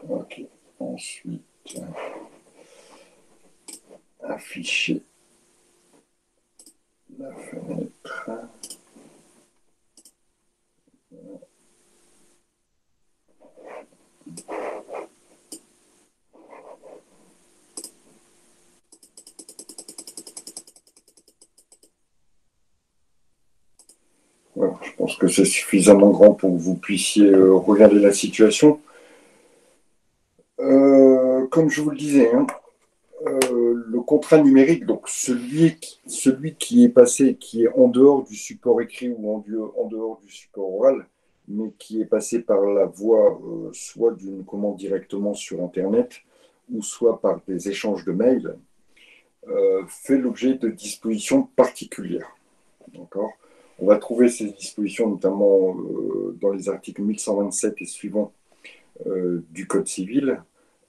Ok. Ensuite, afficher la fenêtre. Voilà, je pense que c'est suffisamment grand pour que vous puissiez regarder la situation. Comme je vous le disais, hein, le contrat numérique, donc celui qui est passé, qui est en dehors du support écrit ou en dehors du support oral, mais qui est passé par la voie soit d'une commande directement sur Internet, ou soit par des échanges de mails, fait l'objet de dispositions particulières. D'accord. On va trouver ces dispositions notamment dans les articles 1127 et suivants du Code civil,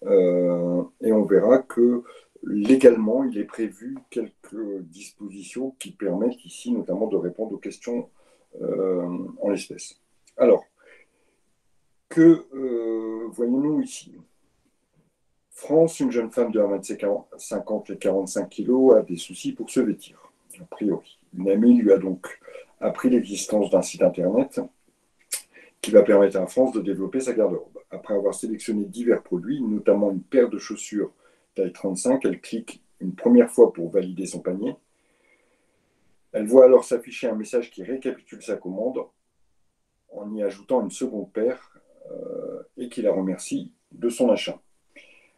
et on verra que légalement, il est prévu quelques dispositions qui permettent ici notamment de répondre aux questions en l'espèce. Alors, que voyons-nous ici? France, une jeune femme de 1,50 m et 45 kg a des soucis pour se vêtir, a priori. Une amie lui a donc appris l'existence d'un site internet qui va permettre à France de développer sa garde-robe. Après avoir sélectionné divers produits, notamment une paire de chaussures taille 35, elle clique une première fois pour valider son panier. Elle voit alors s'afficher un message qui récapitule sa commande en y ajoutant une seconde paire et qui la remercie de son achat.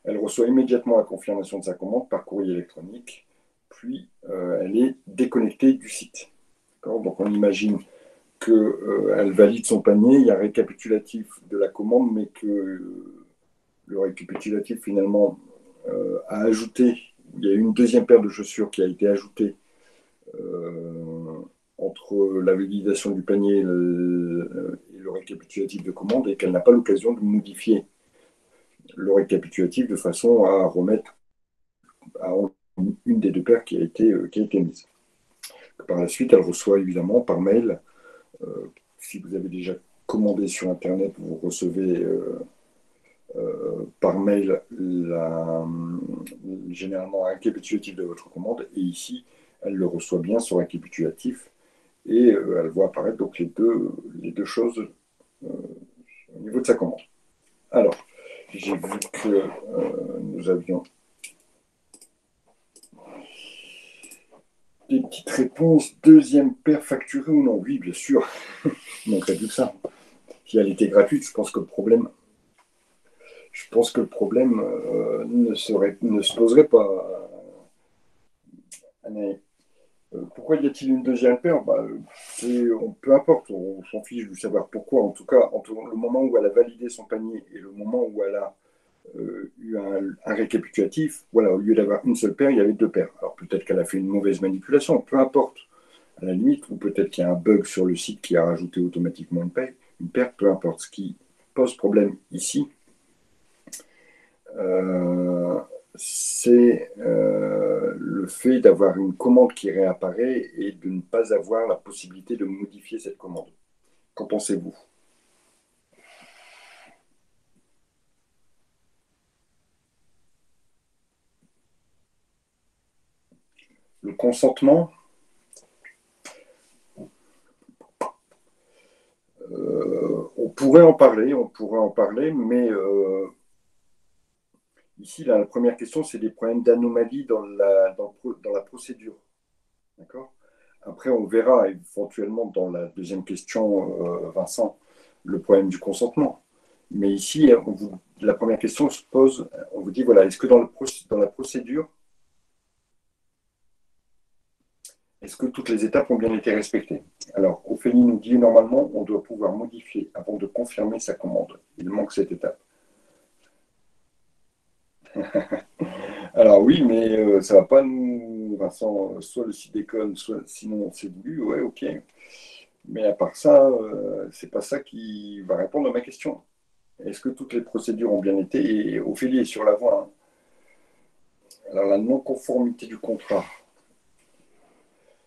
Elle reçoit immédiatement la confirmation de sa commande par courrier électronique, puis elle est déconnectée du site. Donc on imagine qu'elle valide son panier, il y a un récapitulatif de la commande, mais que le récapitulatif finalement a ajouté, il y a une deuxième paire de chaussures qui a été ajoutée entre la validation du panier et le récapitulatif de commande, et qu'elle n'a pas l'occasion de modifier le récapitulatif de façon à remettre à une des deux paires qui a été mise. Par la suite, elle reçoit évidemment par mail, si vous avez déjà commandé sur Internet, vous recevez par mail généralement un récapitulatif de votre commande, et ici, elle le reçoit bien, ce récapitulatif, et elle voit apparaître donc les deux choses au niveau de sa commande. Alors, j'ai vu que nous avions des petites réponses. Deuxième paire facturée ou non? Oui, bien sûr. Il manquerait plus que ça. Si elle était gratuite, je pense que le problème ne se poserait pas. Pourquoi y a-t-il une deuxième paire? Peu importe, on s'en fiche de savoir pourquoi. En tout cas, entre le moment où elle a validé son panier et le moment où elle a eu un récapitulatif, voilà, au lieu d'avoir une seule paire, il y avait deux paires. Alors peut-être qu'elle a fait une mauvaise manipulation, peu importe, à la limite, ou peut-être qu'il y a un bug sur le site qui a rajouté automatiquement une paire, peu importe. Ce qui pose problème ici, euh, c'est le fait d'avoir une commande qui réapparaît et de ne pas avoir la possibilité de modifier cette commande. Qu'en pensez-vous? Le consentement, on pourrait en parler, mais ici, là, la première question, c'est des problèmes d'anomalie dans la procédure. D'accord. Après, on verra éventuellement dans la deuxième question, Vincent, le problème du consentement. Mais ici, la première question se pose, on vous dit, voilà, est-ce que dans la procédure, est-ce que toutes les étapes ont bien été respectées? Alors, Ophélie nous dit, normalement, on doit pouvoir modifier avant de confirmer sa commande. Il manque cette étape. Alors oui, mais ça ne va pas nous, Vincent, soit le site déconne, soit sinon c'est voulu, ouais, ok. Mais à part ça, c'est pas ça qui va répondre à ma question. Est-ce que toutes les procédures ont bien été? Et Ophélie est sur la voie, hein. Alors, la non-conformité du contrat,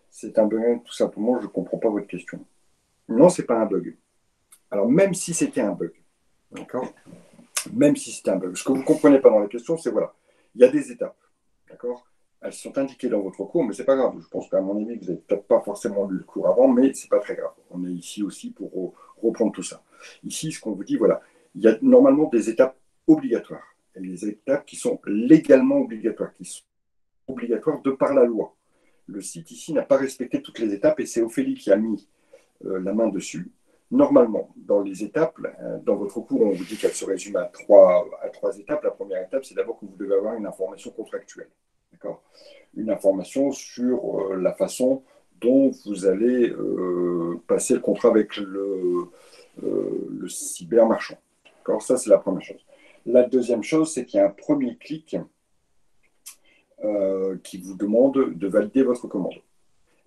c'est un bug, tout simplement, je ne comprends pas votre question. Non, c'est pas un bug. Alors, même si c'était un bug, d'accord? même si c'est un bug. Ce que vous ne comprenez pas dans la question, c'est voilà, il y a des étapes, d'accord? Elles sont indiquées dans votre cours, mais c'est pas grave. Je pense qu'à mon avis, vous n'avez peut-être pas forcément lu le cours avant, mais c'est pas très grave. On est ici aussi pour reprendre tout ça. Ici, ce qu'on vous dit, voilà, il y a normalement des étapes obligatoires. Et les étapes qui sont légalement obligatoires, qui sont obligatoires de par la loi. Le site ici n'a pas respecté toutes les étapes et c'est Ophélie qui a mis la main dessus. Normalement, dans les étapes, dans votre cours, on vous dit qu'elle se résume à trois étapes. La première étape, c'est d'abord que vous devez avoir une information contractuelle. D'accord? Une information sur la façon dont vous allez passer le contrat avec le cybermarchand. D'accord? Ça, c'est la première chose. La deuxième chose, c'est qu'il y a un premier clic qui vous demande de valider votre commande.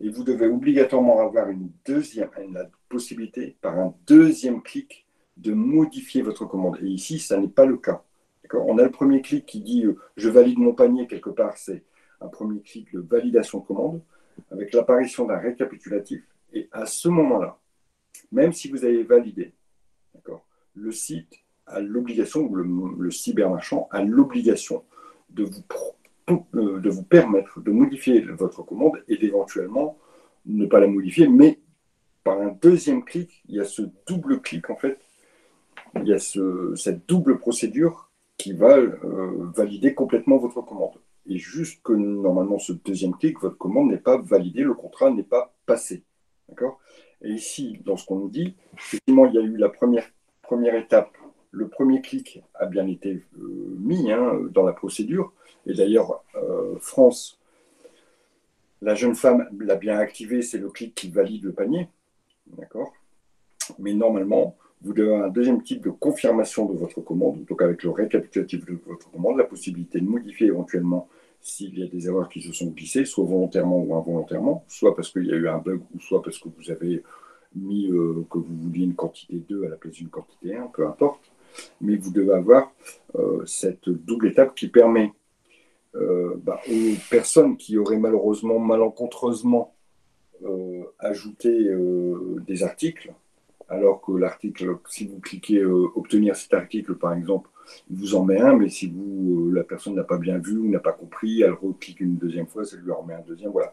Et vous devez obligatoirement avoir la possibilité, par un deuxième clic, de modifier votre commande. Et ici, ça n'est pas le cas. On a le premier clic qui dit je valide mon panier, quelque part, c'est un premier clic de validation de commande, avec l'apparition d'un récapitulatif. Et à ce moment-là, même si vous avez validé, le site a l'obligation, ou le cybermarchand a l'obligation de vous permettre de modifier votre commande et d'éventuellement ne pas la modifier, mais par un deuxième clic, il y a ce double clic en fait, il y a cette double procédure qui va valider complètement votre commande. Et juste que normalement ce deuxième clic, votre commande n'est pas validée, le contrat n'est pas passé. D'accord? Et ici, dans ce qu'on nous dit, effectivement, il y a eu la première étape. Le premier clic a bien été mis dans la procédure. Et d'ailleurs, France, la jeune femme l'a bien activé, c'est le clic qui valide le panier. D'accord? Mais normalement, vous devez avoir un deuxième type de confirmation de votre commande, donc avec le récapitulatif de votre commande, la possibilité de modifier éventuellement s'il y a des erreurs qui se sont glissées, soit volontairement ou involontairement, soit parce qu'il y a eu un bug, ou soit parce que vous avez mis que vous vouliez une quantité 2 à la place d'une quantité 1, peu importe. Mais vous devez avoir cette double étape qui permet aux personnes qui auraient malheureusement, malencontreusement ajouté des articles, alors que l'article, si vous cliquez obtenir cet article, par exemple, il vous en met un, mais si la personne n'a pas bien vu ou n'a pas compris, elle reclique une deuxième fois, ça lui en remet un deuxième, voilà.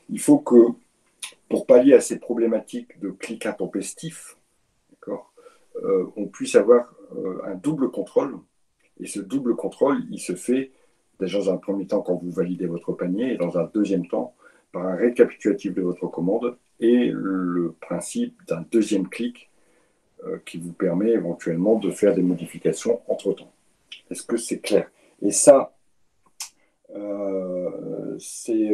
Il faut que, pour pallier à ces problématiques de clic intempestif, on puisse avoir un double contrôle, et ce double contrôle, il se fait déjà dans un premier temps quand vous validez votre panier, et dans un deuxième temps par un récapitulatif de votre commande, et le principe d'un deuxième clic qui vous permet éventuellement de faire des modifications entre-temps. Est-ce que c'est clair? Et ça, c'est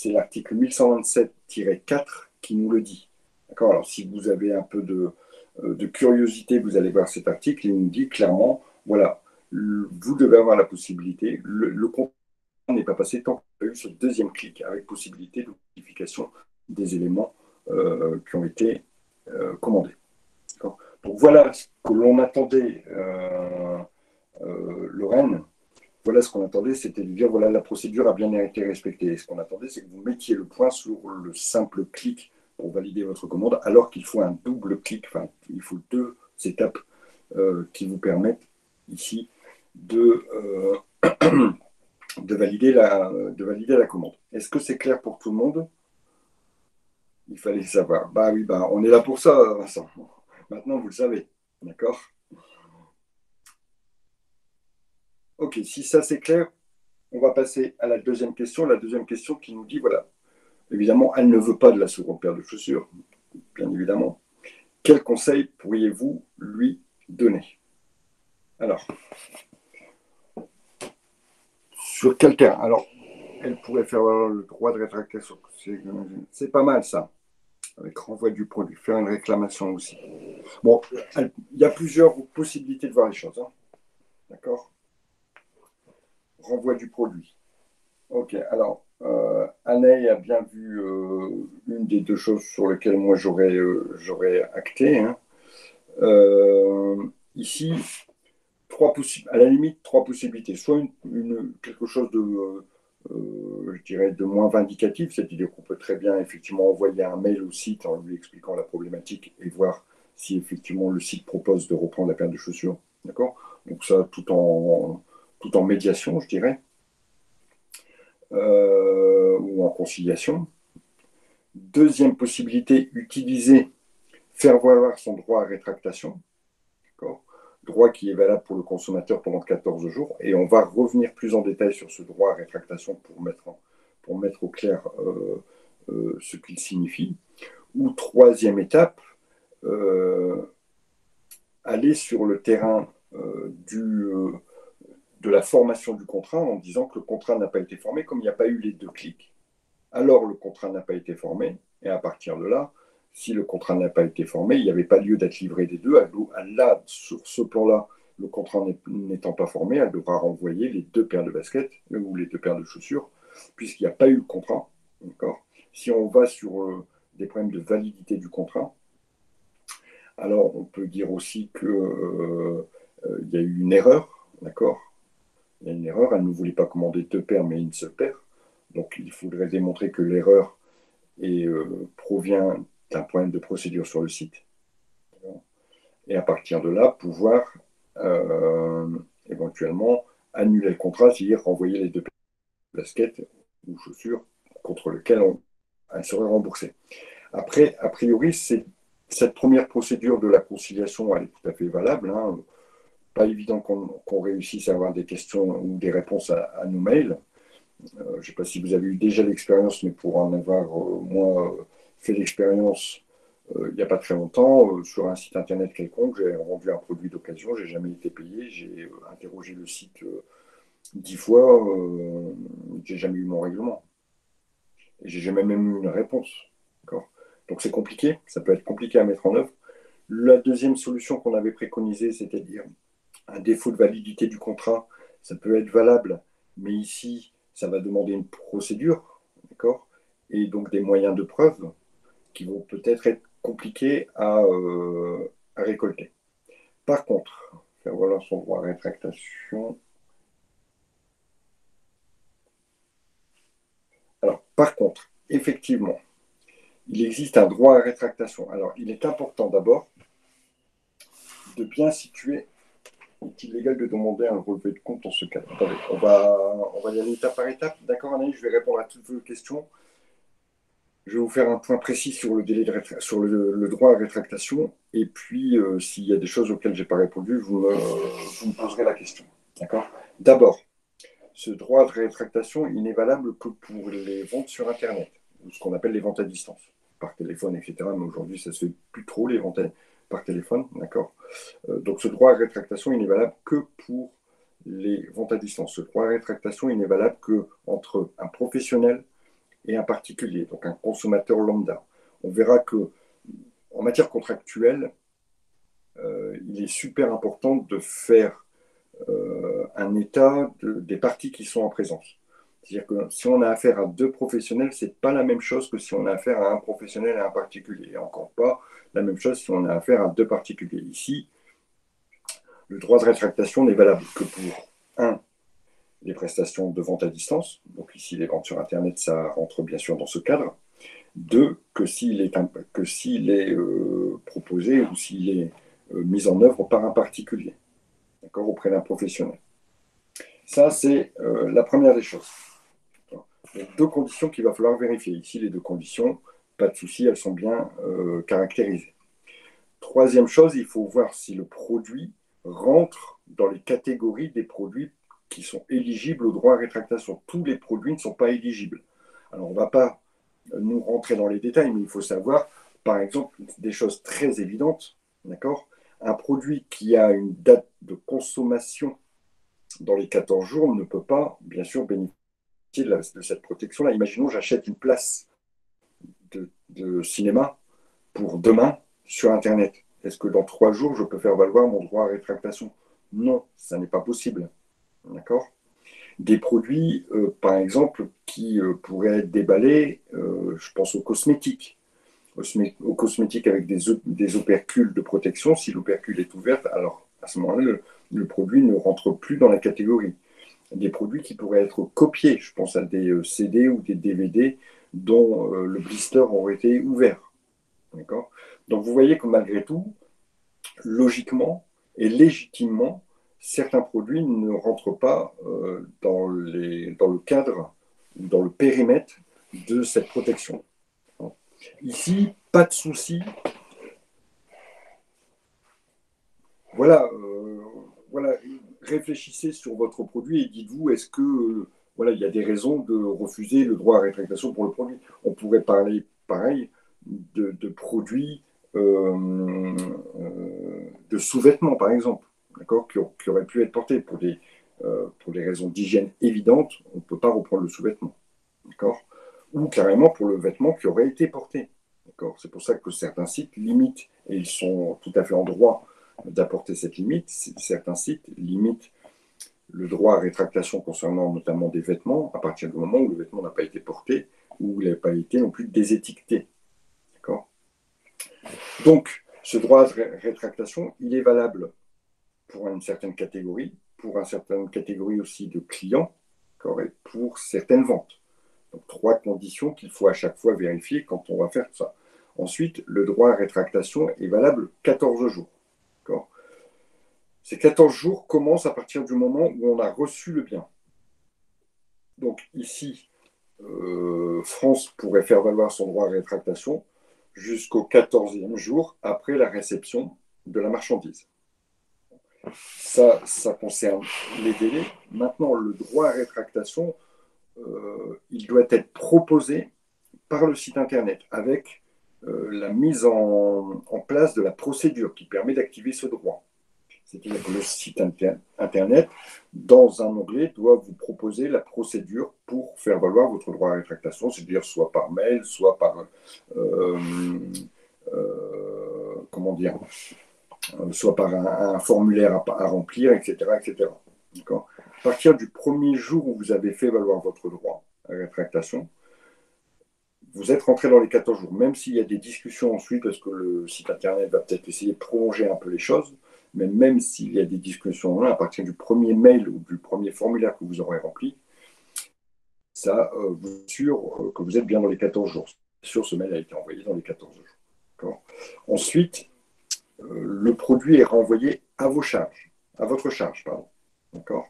l'article 1127-4 qui nous le dit. D'accord? Alors, si vous avez un peu de curiosité, vous allez voir cet article, il nous dit clairement, voilà, vous devez avoir la possibilité, le contrat n'est pas passé tant qu'il y a eu ce deuxième clic, avec possibilité de modification des éléments qui ont été commandés. Donc voilà ce que l'on attendait, Lorraine. Voilà ce qu'on attendait, c'était de dire voilà, la procédure a bien été respectée. Et ce qu'on attendait, c'est que vous mettiez le point sur le simple clic pour valider votre commande, alors qu'il faut un double clic, enfin, il faut deux étapes qui vous permettent ici de valider la commande. Est-ce que c'est clair pour tout le monde? Il fallait savoir. Bah oui, bah, on est là pour ça, Vincent. Maintenant, vous le savez. D'accord? Ok, si ça c'est clair, on va passer à la deuxième question. La deuxième question qui nous dit, voilà, évidemment, elle ne veut pas de la seconde paire de chaussures, bien évidemment. Quel conseil pourriez-vous lui donner? Alors, sur quel terrain? Alors, elle pourrait faire le droit de rétractation. C'est pas mal ça, avec renvoi du produit, faire une réclamation aussi. Bon, il y a plusieurs possibilités de voir les choses. Hein. D'accord? Renvoi du produit. Ok, alors, Anne a bien vu une des deux choses sur lesquelles moi j'aurais acté. Hein. Ici, à la limite, trois possibilités. Soit quelque chose je dirais, de moins vindicatif, c'est-à-dire qu'on peut très bien effectivement envoyer un mail au site en lui expliquant la problématique et voir si effectivement le site propose de reprendre la paire de chaussures. D'accord? Donc ça, tout en médiation, je dirais, ou en conciliation. Deuxième possibilité, faire valoir son droit à rétractation, droit qui est valable pour le consommateur pendant 14 jours. Et on va revenir plus en détail sur ce droit à rétractation pour mettre au clair ce qu'il signifie. Ou troisième étape, aller sur le terrain de la formation du contrat en disant que le contrat n'a pas été formé, comme il n'y a pas eu les 2 clics. Alors le contrat n'a pas été formé, et à partir de là, si le contrat n'a pas été formé, il n'y avait pas lieu d'être livré des deux. Là, sur ce plan-là, le contrat n'étant pas formé, elle devra renvoyer les 2 paires de baskets ou les 2 paires de chaussures, puisqu'il n'y a pas eu le contrat. Si on va sur des problèmes de validité du contrat, alors on peut dire aussi qu'il y a eu une erreur, d'accord. Il y a une erreur, elle ne voulait pas commander 2 paires, mais une seule paire. Donc il faudrait démontrer que l'erreur provient d'un problème de procédure sur le site. Et à partir de là, pouvoir éventuellement annuler le contrat, c'est-à-dire renvoyer les 2 baskets ou chaussures contre lesquelles elles seraient remboursées. Après, a priori, cette première procédure de la conciliation, elle est tout à fait valable. Hein. Pas évident qu'on réussisse à avoir des questions ou des réponses à nos mails. Je ne sais pas si vous avez eu déjà l'expérience, mais pour en avoir, moi, fait l'expérience il n'y a pas très longtemps, sur un site internet quelconque, j'ai rendu un produit d'occasion, je n'ai jamais été payé, j'ai interrogé le site 10 fois, je n'ai jamais eu mon règlement. Et j'ai jamais même eu une réponse. Donc c'est compliqué, ça peut être compliqué à mettre en œuvre. La deuxième solution qu'on avait préconisée, c'est-à-dire un défaut de validité du contrat, ça peut être valable, mais ici, ça va demander une procédure, d'accord, et donc des moyens de preuve qui vont peut-être être compliqués à récolter. Par contre, faire valoir son droit à rétractation. Alors, par contre, effectivement, il existe un droit à rétractation. Alors, il est important d'abord de bien situer. Est-il légal de demander un relevé de compte dans ce cas? Attendez, on va y aller étape par étape. D'accord, Anaïs, je vais répondre à toutes vos questions. Je vais vous faire un point précis sur le droit à rétractation. Et puis, s'il y a des choses auxquelles je n'ai pas répondu, vous me poserez la question. D'accord. D'abord, ce droit de rétractation, il n'est valable que pour les ventes sur Internet, ou ce qu'on appelle les ventes à distance, par téléphone, etc. Mais aujourd'hui, ça ne se fait plus trop, les ventes par téléphone. D'accord. Donc, ce droit à rétractation, il n'est valable que pour les ventes à distance. Ce droit à rétractation, il n'est valable qu'entre un professionnel et un particulier, donc un consommateur lambda. On verra que en matière contractuelle, il est super important de faire un état des parties qui sont en présence. C'est-à-dire que si on a affaire à 2 professionnels, ce n'est pas la même chose que si on a affaire à un professionnel et un particulier. Et encore pas la même chose si on a affaire à 2 particuliers. Ici, le droit de rétractation n'est valable que pour les prestations de vente à distance. Donc ici, les ventes sur Internet, ça rentre bien sûr dans ce cadre. 2, que s'il est proposé ou s'il est mis en œuvre par un particulier, d'accord, auprès d'un professionnel. Ça, c'est la première des choses. Il y a 2 conditions qu'il va falloir vérifier. Ici, les 2 conditions, pas de souci, elles sont bien caractérisées. Troisième chose, il faut voir si le produit rentre dans les catégories des produits qui sont éligibles au droit à rétractation. Tous les produits ne sont pas éligibles. Alors, on ne va pas nous rentrer dans les détails, mais il faut savoir, par exemple, des choses très évidentes, d'accord. Un produit qui a une date de consommation dans les 14 jours ne peut pas, bien sûr, bénéficier de cette protection-là. Imaginons, j'achète une place de cinéma pour demain sur Internet. Est-ce que dans 3 jours, je peux faire valoir mon droit à rétractation? Non, ça n'est pas possible. D'accord. Des produits, par exemple, qui pourraient être déballés, je pense aux cosmétiques. Aux cosmétiques avec des opercules de protection. Si l'opercule est ouverte, alors à ce moment-là, le produit ne rentre plus dans la catégorie. Des produits qui pourraient être copiés, je pense à des CD ou des DVD dont le blister aurait été ouvert. D'accord. Donc vous voyez que malgré tout, logiquement et légitimement, certains produits ne rentrent pas dans le cadre ou dans le périmètre de cette protection. Ici, pas de souci. Voilà, voilà, réfléchissez sur votre produit et dites-vous, est-ce que voilà, il y a des raisons de refuser le droit à rétractation pour le produit. On pourrait parler, pareil, de produits de sous-vêtements, par exemple, d'accord, qui auraient pu être portés pour des raisons d'hygiène évidentes. On ne peut pas reprendre le sous-vêtement, d'accord, ou carrément pour le vêtement qui aurait été porté. C'est pour ça que certains sites limitent, et ils sont tout à fait en droit d'apporter cette limite. Certains sites limitent le droit à rétractation concernant notamment des vêtements à partir du moment où le vêtement n'a pas été porté ou il n'a pas été non plus désétiqueté. D'accord. Donc, ce droit de rétractation, il est valable pour une certaine catégorie, pour une certaine catégorie aussi de clients, et pour certaines ventes. Donc, 3 conditions qu'il faut à chaque fois vérifier quand on va faire ça. Ensuite, le droit à rétractation est valable 14 jours. Ces 14 jours commencent à partir du moment où on a reçu le bien. Donc ici, France pourrait faire valoir son droit à rétractation jusqu'au 14e jour après la réception de la marchandise. Ça concerne les délais. Maintenant, le droit à rétractation, il doit être proposé par le site Internet avec la mise en place de la procédure qui permet d'activer ce droit. C'est-à-dire que le site Internet, dans un onglet, doit vous proposer la procédure pour faire valoir votre droit à rétractation, c'est-à-dire soit par mail, soit par comment dire, soit par un formulaire à remplir, etc., etc. D'accord. À partir du premier jour où vous avez fait valoir votre droit à rétractation, vous êtes rentré dans les 14 jours, même s'il y a des discussions ensuite, parce que le site Internet va peut-être essayer de prolonger un peu les choses, mais même s'il y a des discussions là, à partir du premier mail ou du premier formulaire que vous aurez rempli, ça vous assure que vous êtes bien dans les 14 jours. Sûr, ce mail a été envoyé dans les 14 jours. Ensuite, le produit est renvoyé à vos charges, à votre charge, pardon. D'accord.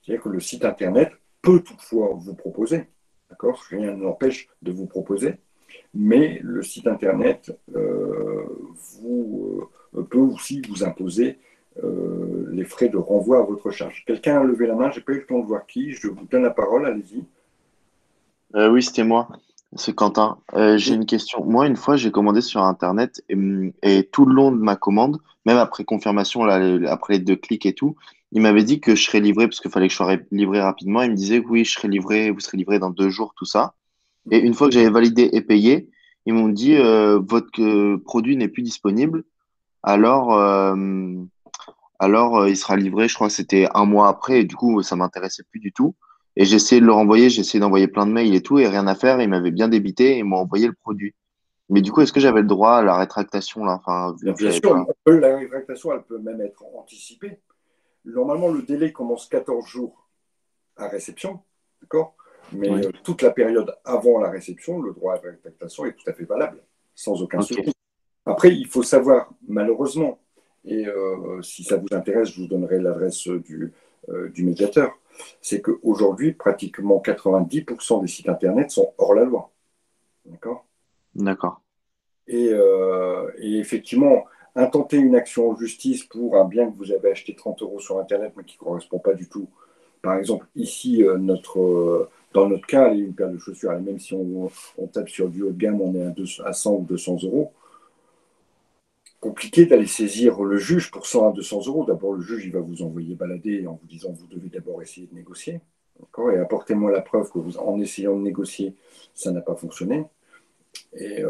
C'est-à-dire que le site Internet peut toutefois vous proposer, d'accord, rien ne l'empêche de vous proposer, mais le site Internet peut aussi vous imposer les frais de renvoi à votre charge. Quelqu'un a levé la main, je n'ai pas eu le temps de voir qui, je vous donne la parole, allez-y. Oui, c'était moi, c'est Quentin. J'ai une question. Moi, une fois, j'ai commandé sur Internet et tout le long de ma commande, même après confirmation, là, après les 2 clics et tout, il m'avait dit que je serais livré parce qu'il fallait que je sois livré rapidement. Il me disait que oui, je serais livré, vous serez livré dans 2 jours, tout ça. Et une fois que j'avais validé et payé, ils m'ont dit votre produit n'est plus disponible. Alors, il sera livré, je crois que c'était un mois après, et du coup, ça m'intéressait plus du tout. Et j'ai essayé de le renvoyer, j'ai essayé d'envoyer plein de mails et tout, et rien à faire. Ils m'avaient bien débité et ils m'ont envoyé le produit. Mais du coup, est-ce que j'avais le droit à la rétractation là? Enfin, vu que Bien j'avais sûr, pas. la rétractation, elle peut même être anticipée. Normalement, le délai commence 14 jours à réception, d'accord. Mais Oui. toute la période avant la réception, le droit à la rétractation est tout à fait valable, sans aucun Ok. souci. Après, il faut savoir, malheureusement, et si ça vous intéresse, je vous donnerai l'adresse du médiateur, c'est qu'aujourd'hui, pratiquement 90% des sites Internet sont hors la loi. D'accord. D'accord. Et effectivement, intenter une action en justice pour un bien que vous avez acheté 30 euros sur Internet, mais qui ne correspond pas du tout. Par exemple, ici, dans notre cas, une paire de chaussures, même si on tape sur du haut de gamme, on est à 100 ou 200 euros. Compliqué d'aller saisir le juge pour 100 à 200 euros. D'abord, le juge, il va vous envoyer balader en vous disant vous devez d'abord essayer de négocier. Et apportez-moi la preuve que en essayant de négocier, ça n'a pas fonctionné. Et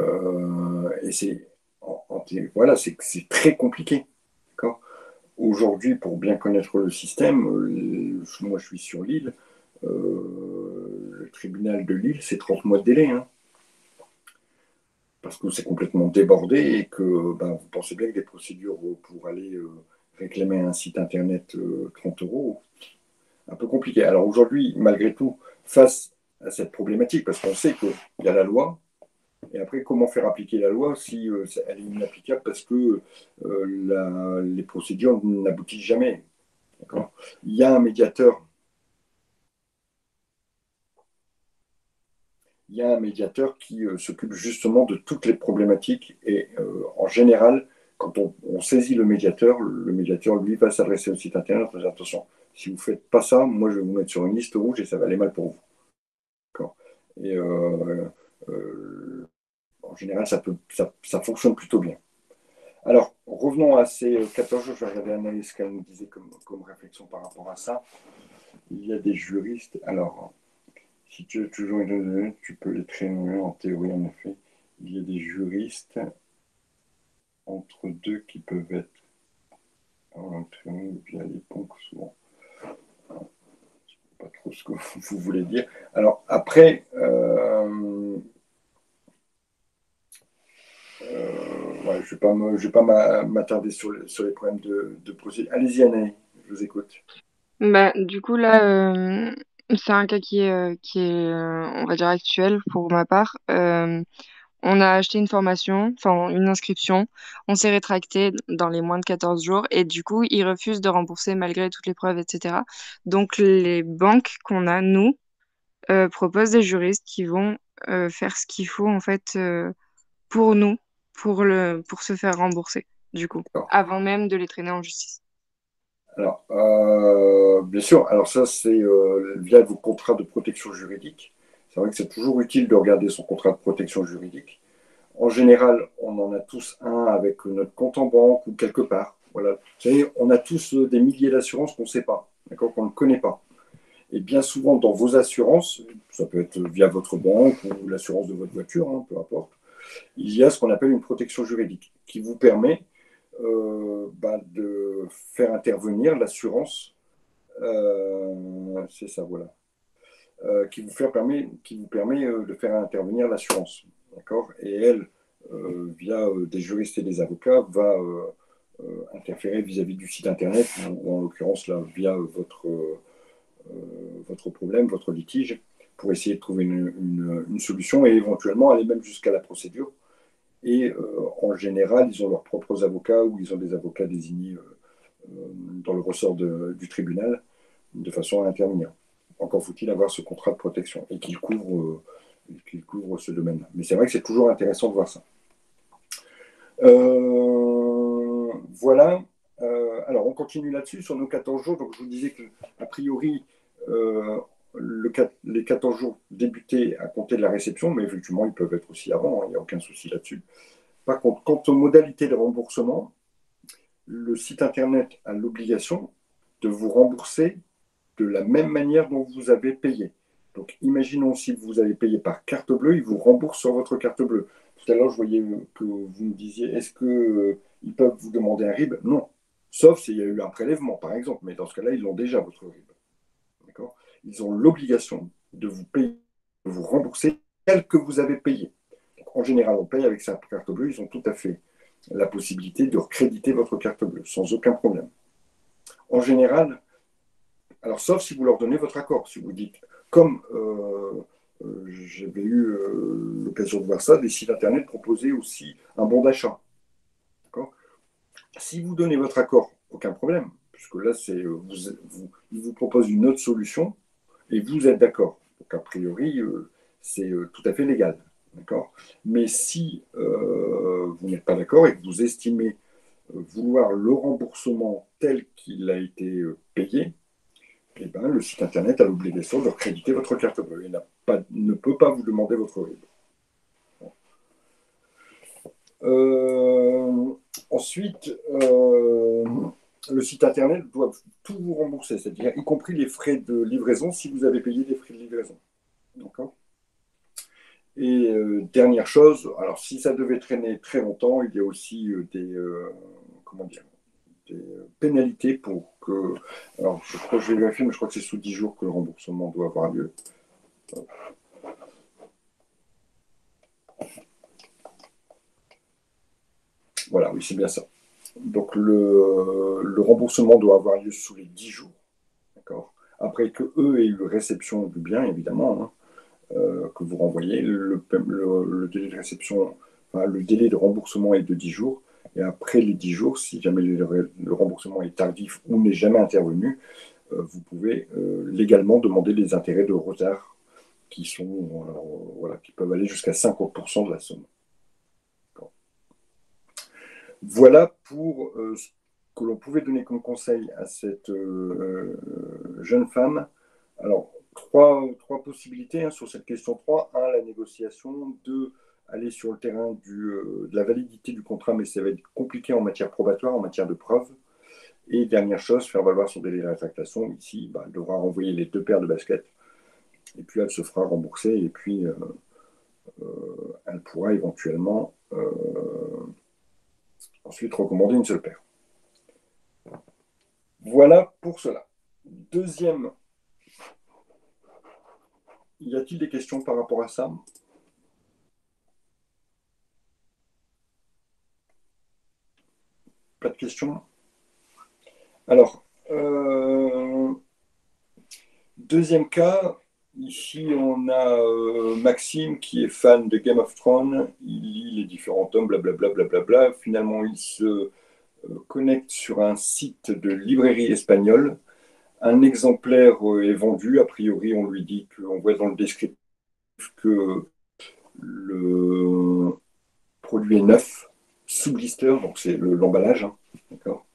voilà, c'est très compliqué. Aujourd'hui, pour bien connaître le système, moi je suis sur Lille, le tribunal de Lille, c'est 30 mois de délai. Hein, parce que c'est complètement débordé et que ben, vous pensez bien que des procédures pour aller réclamer un site internet 30 euros, un peu compliqué. Alors aujourd'hui, malgré tout, face à cette problématique, parce qu'on sait qu'il y a la loi, et après, comment faire appliquer la loi si elle est inapplicable parce que les procédures n'aboutissent jamais. Il y a un médiateur. Il y a un médiateur qui s'occupe justement de toutes les problématiques et en général, quand on saisit le médiateur, lui, va s'adresser au site internet en disant attention, si vous ne faites pas ça, moi je vais vous mettre sur une liste rouge et ça va aller mal pour vous. D'accord. Et en général, ça fonctionne plutôt bien. Alors, revenons à ces 14 jours. Je vais regarder Anaïs ce qu'elle nous disait comme réflexion par rapport à ça. Il y a des juristes. Alors, si tu as toujours une données, tu peux les traîner en théorie, en effet. Il y a des juristes entre deux qui peuvent être entraînés via les ponts souvent. Je ne sais pas trop ce que vous voulez dire. Alors, après, ouais, je ne vais pas m'attarder sur les problèmes de procédure. Allez-y, Anaïs, je vous écoute. Bah, du coup, là, c'est un cas qui est, on va dire, actuel pour ma part. On a acheté une formation, enfin une inscription. On s'est rétracté dans les moins de 14 jours et du coup, ils refusent de rembourser malgré toutes les preuves, etc. Donc, les banques qu'on a, nous, proposent des juristes qui vont faire ce qu'il faut, en fait, pour nous, pour se faire rembourser, du coup, Alors, avant même de les traîner en justice. bien sûr, alors ça, c'est via vos contrats de protection juridique. C'est vrai que c'est toujours utile de regarder son contrat de protection juridique. En général, on en a tous un avec notre compte en banque ou quelque part. Voilà. Vous savez, on a tous des milliers d'assurances qu'on ne sait pas, d'accord, qu'on ne connaît pas. Et bien souvent, dans vos assurances, ça peut être via votre banque ou l'assurance de votre voiture, hein, peu importe, il y a ce qu'on appelle une protection juridique qui vous permet de faire intervenir l'assurance. C'est ça, voilà. Qui vous permet de faire intervenir l'assurance. D'accord. Et elle, via des juristes et des avocats, va interférer vis-à-vis du site internet, ou en l'occurrence là, via votre problème, votre litige, pour essayer de trouver une solution et éventuellement aller même jusqu'à la procédure. Et en général, ils ont leurs propres avocats ou ils ont des avocats désignés dans le ressort du tribunal de façon à intervenir. Encore faut-il avoir ce contrat de protection et qu'il couvre ce domaine-là. Mais c'est vrai que c'est toujours intéressant de voir ça. Voilà. Alors, on continue là-dessus sur nos 14 jours. Donc, je vous disais qu'a priori, euh, les 14 jours débutaient à compter de la réception, mais effectivement, ils peuvent être aussi avant, hein, il n'y a aucun souci là-dessus. Par contre, quant aux modalités de remboursement, le site Internet a l'obligation de vous rembourser de la même manière dont vous avez payé. Donc, imaginons si vous avez payé par carte bleue, ils vous remboursent sur votre carte bleue. Tout à l'heure, je voyais que vous me disiez, est-ce qu'ils peuvent vous demander un RIB? Non. Sauf s'il y a eu un prélèvement, par exemple. Mais dans ce cas-là, ils ont déjà votre RIB. D'accord. Ils ont l'obligation de vous payer, de vous rembourser tel que vous avez payé. Donc, en général, on paye avec sa carte bleue. Ils ont tout à fait la possibilité de recréditer votre carte bleue sans aucun problème. En général, alors, sauf si vous leur donnez votre accord, si vous dites, comme j'avais eu l'occasion de voir ça, des sites internet proposaient aussi un bon d'achat. D'accord. Si vous donnez votre accord, aucun problème, puisque là, ils vous proposent une autre solution et vous êtes d'accord. Donc, a priori, c'est tout à fait légal. D'accord. Mais si vous n'êtes pas d'accord et que vous estimez vouloir le remboursement tel qu'il a été payé, eh ben, le site internet a l'obligation de créditer votre carte bleue. Il ne peut pas vous demander votre RIB. Ensuite, le site internet doit tout vous rembourser, c'est-à-dire y compris les frais de livraison si vous avez payé des frais de livraison. D'accord. Et dernière chose, alors si ça devait traîner très longtemps, il y a aussi comment dire, des pénalités pour que. Alors, je crois que je vais vérifier, mais je crois que c'est sous 10 jours que le remboursement doit avoir lieu. Voilà, oui, c'est bien ça. Donc, le remboursement doit avoir lieu sous les 10 jours. D'accord. Après que eux aient eu réception du bien, évidemment, hein, que vous renvoyez, le délai de réception, enfin, le délai de remboursement est de 10 jours. Et après les 10 jours, si jamais le remboursement est tardif ou n'est jamais intervenu, vous pouvez légalement demander les intérêts de retard qui peuvent aller jusqu'à 50% de la somme. Voilà pour ce que l'on pouvait donner comme conseil à cette jeune femme. Alors, trois possibilités sur cette question 3. 1, la négociation. 2, aller sur le terrain de la validité du contrat, mais ça va être compliqué en matière probatoire, en matière de preuves. Et dernière chose, faire valoir son délai de rétractation. Ici, elle devra renvoyer les 2 paires de baskets. Et puis, elle se fera rembourser. Et puis, elle pourra éventuellement ensuite recommander une seule paire. Voilà pour cela. Deuxième, y a-t-il des questions par rapport à ça? Pas de questions? Alors, deuxième cas, ici on a Maxime qui est fan de Game of Thrones, il lit les différents tomes, blablabla, blablabla. Finalement, il se connecte sur un site de librairie espagnole. Un exemplaire est vendu. A priori, on lui dit qu'on voit dans le descriptif que le produit est neuf, sous blister, donc c'est l'emballage. D'accord.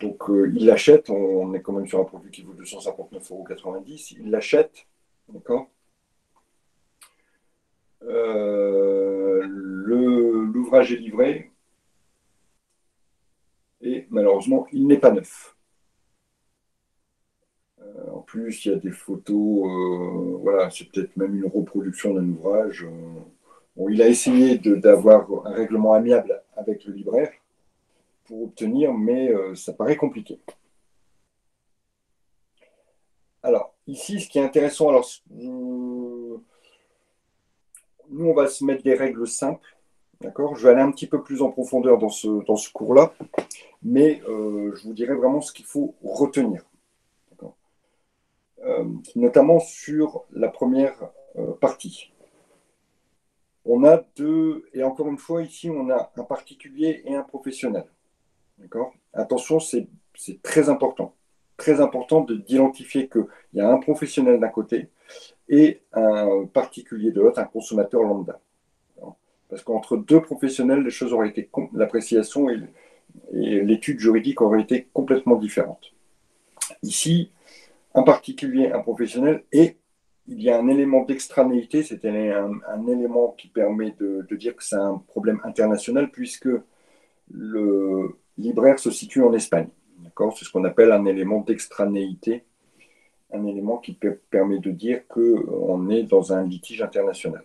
Donc il l'achète, on est quand même sur un produit qui vaut 259,90 €. Il l'achète, d'accord. L'ouvrage est livré et malheureusement, il n'est pas neuf. En plus, il y a des photos, voilà, c'est peut-être même une reproduction d'un ouvrage. Bon, il a essayé d'avoir un règlement amiable avec le libraire pour obtenir, mais ça paraît compliqué. Alors, ici, ce qui est intéressant, alors, nous, on va se mettre des règles simples, d'accord? Je vais aller un petit peu plus en profondeur dans ce cours-là, mais je vous dirai vraiment ce qu'il faut retenir, notamment sur la première partie. On a deux, et encore une fois, ici, on a un particulier et un professionnel, d'accord? Attention, c'est très important. Très important d'identifier qu'il y a un professionnel d'un côté et un particulier de l'autre, un consommateur lambda. Parce qu'entre deux professionnels, les choses auraient été, l'appréciation et l'étude juridique auraient été complètement différentes. Ici, un particulier, un professionnel, et il y a un élément d'extranéité, c'est un élément qui permet de dire que c'est un problème international, puisque le libraire se situe en Espagne. C'est ce qu'on appelle un élément d'extranéité, un élément qui permet de dire qu'on est dans un litige international.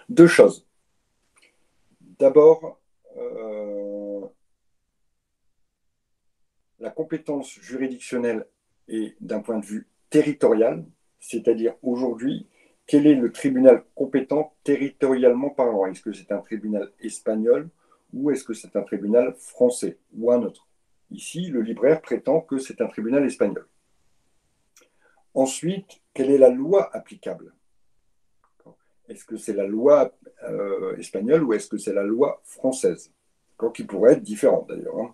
Deux choses. D'abord, la compétence juridictionnelle est d'un point de vue territorial, c'est-à-dire aujourd'hui, quel est le tribunal compétent territorialement parlant? Est-ce que c'est un tribunal espagnol ou est-ce que c'est un tribunal français ou un autre? Ici, le libraire prétend que c'est un tribunal espagnol. Ensuite, quelle est la loi applicable? Est-ce que c'est la loi espagnole ou est-ce que c'est la loi française? Qui pourrait être différente d'ailleurs.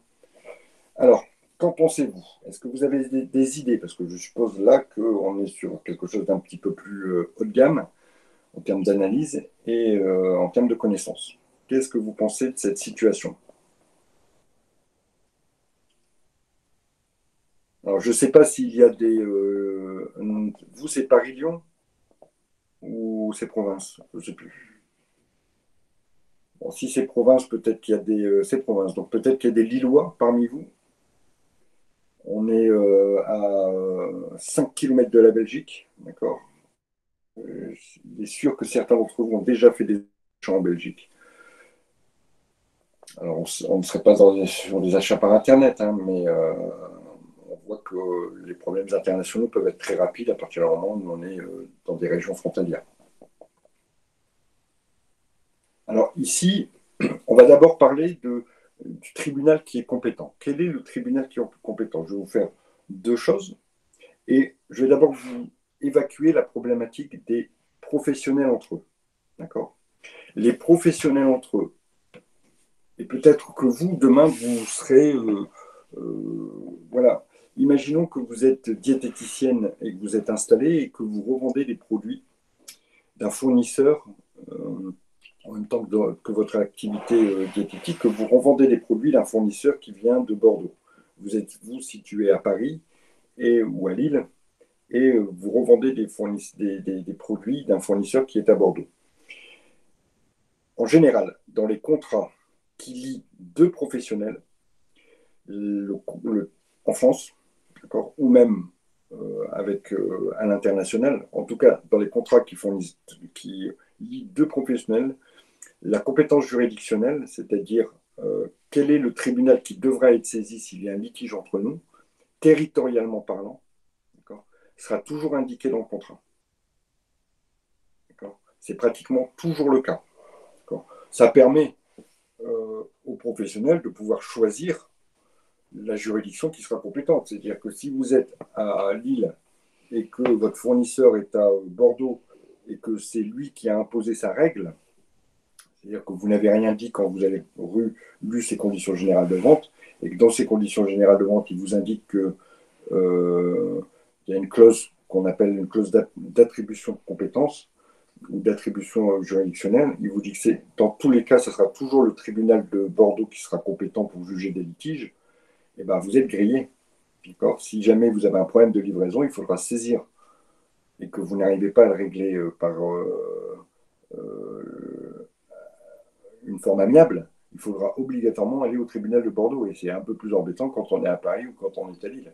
Alors, qu'en pensez-vous? Est-ce que vous avez des idées? Parce que je suppose là qu'on est sur quelque chose d'un petit peu plus haut de gamme en termes d'analyse et en termes de connaissances. Qu'est-ce que vous pensez de cette situation? Alors, je ne sais pas s'il y a des... vous, c'est Paris-Lyon ou c'est province? Je ne sais plus. Bon, si c'est province, peut-être qu'il y a des... c'est province, donc peut-être qu'il y a des Lillois parmi vous. On est à 5 km de la Belgique, d'accord? Il est sûr que certains d'entre vous ont déjà fait des achats en Belgique. Alors, on ne serait pas sur des achats par Internet, mais on voit que les problèmes internationaux peuvent être très rapides à partir du moment où on est dans des régions frontalières. Alors ici, on va d'abord parler du tribunal qui est compétent. Quel est le tribunal qui est compétent? Je vais vous faire deux choses. Et je vais d'abord vous évacuer la problématique des professionnels entre eux. D'accord? Les professionnels entre eux. Et peut-être que vous, demain, vous serez... voilà. Imaginons que vous êtes diététicienne et que vous êtes installée et que vous revendez des produits d'un fournisseur, en même temps que votre activité diététique, que vous revendez des produits d'un fournisseur qui vient de Bordeaux. Vous êtes, vous, situé à Paris ou à Lille, et vous revendez des produits d'un fournisseur qui est à Bordeaux. En général, dans les contrats qui lient deux professionnels, en France, ou même à l'international, en tout cas dans les contrats qui lient deux professionnels, la compétence juridictionnelle, c'est-à-dire quel est le tribunal qui devra être saisi s'il y a un litige entre nous, territorialement parlant, sera toujours indiqué dans le contrat. C'est pratiquement toujours le cas. Ça permet aux professionnels de pouvoir choisir la juridiction qui sera compétente. C'est-à-dire que si vous êtes à Lille et que votre fournisseur est à Bordeaux et que c'est lui qui a imposé sa règle, c'est-à-dire que vous n'avez rien dit quand vous avez lu ses conditions générales de vente, et que dans ces conditions générales de vente, il vous indique qu'il y a une clause qu'on appelle une clause d'attribution de compétences ou d'attribution juridictionnelle. Il vous dit que dans tous les cas, ce sera toujours le tribunal de Bordeaux qui sera compétent pour juger des litiges. Et ben, vous êtes grillé. Si jamais vous avez un problème de livraison, il faudra saisir et que vous n'arrivez pas à le régler par une forme amiable, il faudra obligatoirement aller au tribunal de Bordeaux. Et c'est un peu plus embêtant quand on est à Paris ou quand on est à Lille.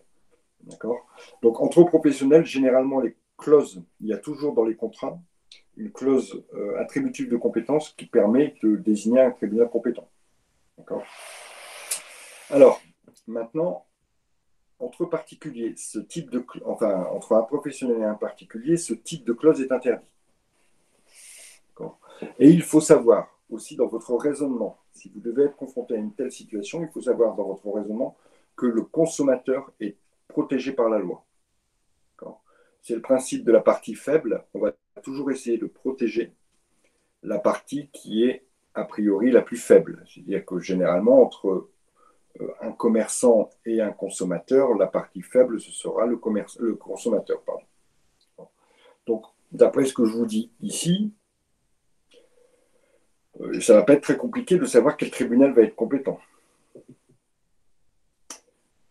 D'accord ? Donc, entre professionnels, généralement, les clauses, il y a toujours dans les contrats une clause attributive de compétence qui permet de désigner un tribunal compétent. D'accord ? Alors, maintenant, entre particuliers, entre un professionnel et un particulier, ce type de clause est interdit. Et il faut savoir aussi dans votre raisonnement, si vous devez être confronté à une telle situation, il faut savoir dans votre raisonnement que le consommateur est protégé par la loi. C'est le principe de la partie faible. On va toujours essayer de protéger la partie qui est a priori la plus faible. C'est-à-dire que généralement, entre un commerçant et un consommateur, la partie faible, ce sera le consommateur. Pardon. Donc, d'après ce que je vous dis ici, ça ne va pas être très compliqué de savoir quel tribunal va être compétent.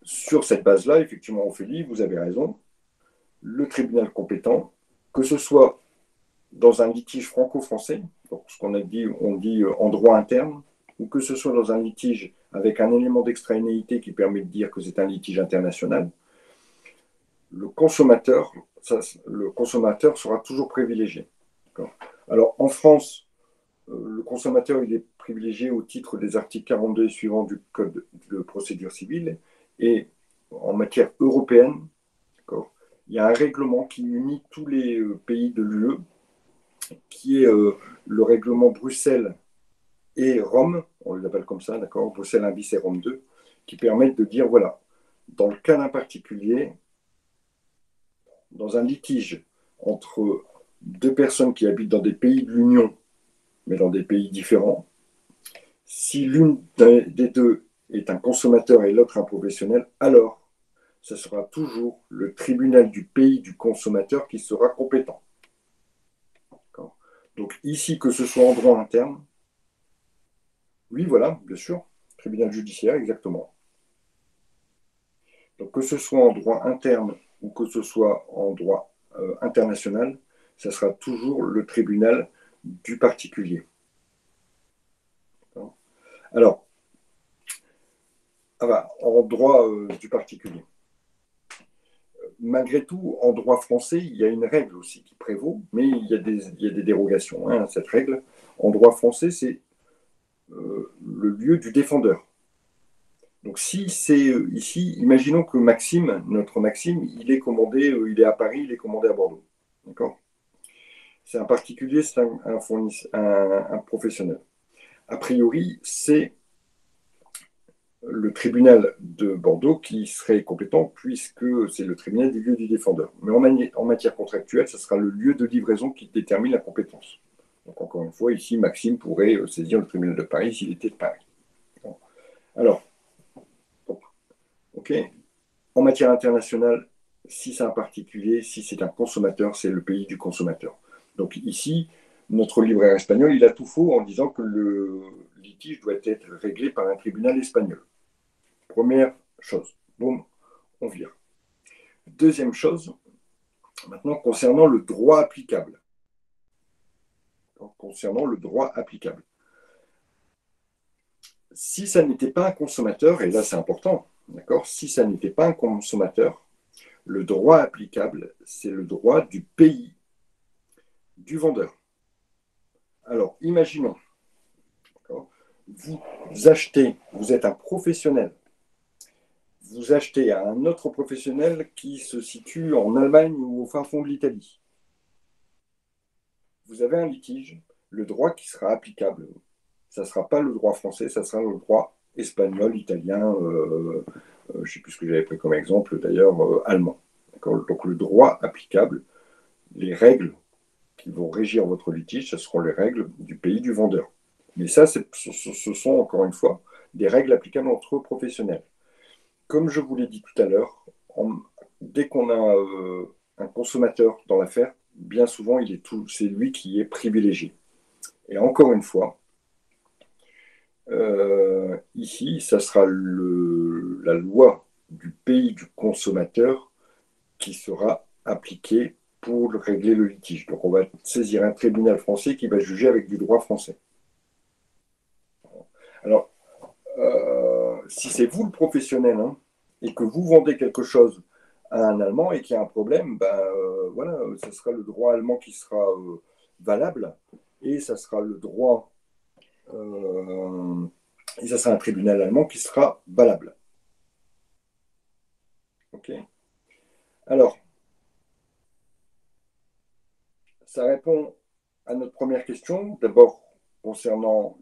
Sur cette base-là, effectivement, Ophélie, vous avez raison, le tribunal compétent, que ce soit dans un litige franco-français, donc ce qu'on a dit, on dit en droit interne, ou que ce soit dans un litige avec un élément d'extranéité qui permet de dire que c'est un litige international, le consommateur sera toujours privilégié. Alors en France, le consommateur il est privilégié au titre des articles 42 et suivants du Code de procédure civile, et en matière européenne, il y a un règlement qui unit tous les pays de l'UE, qui est le règlement Bruxelles et Rome, on les appelle comme ça, d'accord, Bruxelles 1 bis et Rome 2, qui permettent de dire, voilà, dans le cas d'un particulier, dans un litige entre deux personnes qui habitent dans des pays de l'Union, mais dans des pays différents, si l'une des deux est un consommateur et l'autre un professionnel, alors ce sera toujours le tribunal du pays du consommateur qui sera compétent. Donc ici, que ce soit en droit interne, oui, voilà, bien sûr, tribunal judiciaire, exactement. Donc que ce soit en droit interne ou que ce soit en droit international, ça sera toujours le tribunal du particulier. Alors, en droit du particulier. Malgré tout, en droit français, il y a une règle aussi qui prévaut, mais il y a des dérogations à cette règle. En droit français, c'est le lieu du défendeur. Donc si c'est ici, imaginons que Maxime, notre Maxime, il est commandé, il est à Paris, il est commandé à Bordeaux. D'accord ? C'est un particulier, c'est un professionnel. A priori, c'est le tribunal de Bordeaux qui serait compétent puisque c'est le tribunal du lieu du défendeur. Mais en matière contractuelle, ce sera le lieu de livraison qui détermine la compétence. Donc encore une fois, ici, Maxime pourrait saisir le tribunal de Paris s'il était de Paris. Alors, ok. En matière internationale, si c'est un particulier, si c'est un consommateur, c'est le pays du consommateur. Donc ici, notre libraire espagnol, il a tout faux en disant que le litige doit être réglé par un tribunal espagnol. Première chose, boum, on vire. Deuxième chose, maintenant concernant le droit applicable. Concernant le droit applicable. Si ça n'était pas un consommateur, et là c'est important, d'accord, si ça n'était pas un consommateur, le droit applicable, c'est le droit du pays du vendeur. Alors, imaginons, vous achetez, vous êtes un professionnel, vous achetez à un autre professionnel qui se situe en Allemagne ou au fin fond de l'Italie. Vous avez un litige, le droit qui sera applicable, ça ne sera pas le droit français, ça sera le droit espagnol, italien, je ne sais plus ce que j'avais pris comme exemple, d'ailleurs, allemand. Donc le droit applicable, les règles qui vont régir votre litige, ce seront les règles du pays du vendeur. Mais ça, ce sont encore une fois des règles applicables entre professionnels. Comme je vous l'ai dit tout à l'heure, dès qu'on a un consommateur dans l'affaire, bien souvent, c'est lui qui est privilégié. Et encore une fois, ici, ça sera la loi du pays du consommateur qui sera appliquée pour régler le litige. Donc, on va saisir un tribunal français qui va juger avec du droit français. Alors, si c'est vous le professionnel et que vous vendez quelque chose à un Allemand et qu'il y a un problème, voilà, ce sera le droit allemand qui sera valable et ça sera le droit et ça sera un tribunal allemand qui sera valable. Ok. Alors, ça répond à notre première question. D'abord, concernant